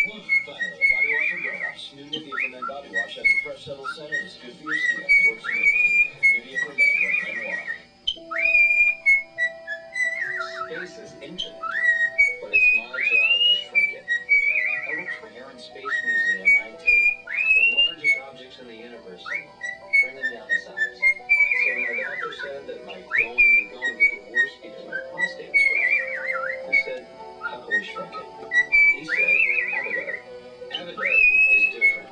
Look, finally, body wash and drops. Nivea for Men body wash has a fresh, subtle scent and is good for your skin. Works for me. Nivea for Men, let men walk. Space is infinite, but it's my job to shrink it. I work for Air and Space Museum. I take the largest objects in the universe and bring them down to size. So when the doctor said that my going and going would get worse because my prostate was growing, I said, how can we shrink it? He said, Avodart. Avodart is different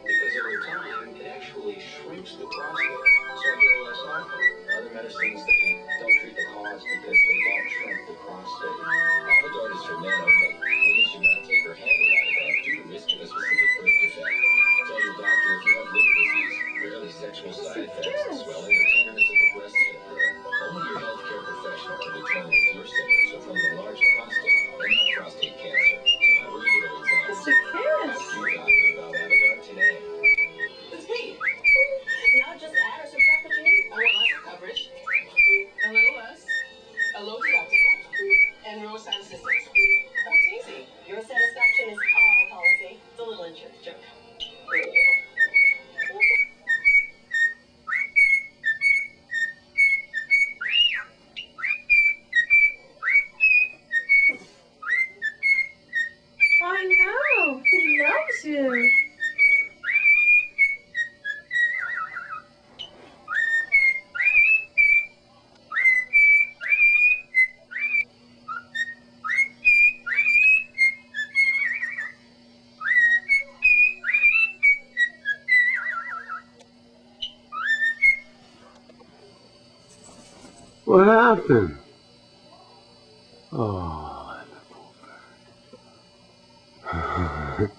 because over time it actually shrinks the prostate, so I get less often. Other medicines, they don't treat the cause because they don't shrink the prostate. Avodart is for men only. Women should not take or handle Avodart due to risk of a specific birth defect. Tell your doctor if you have liver disease, rarely sexual side effects, swelling, or tenderness of the breasts that occur. Only your healthcare professional can determine if your symptoms are from the enlarged prostate and not prostate cancer. So however you know exactly. Mr. Kiss. Ask your doctor about Avodart today. It's me. Now just add or subtract what you need. I want lots of coverage, a little less, a low deductible, and roadside assistance. That's easy. Your satisfaction is our policy. It's a little insurance joke. I know. He loves you. What happened? Oh, that poor bird.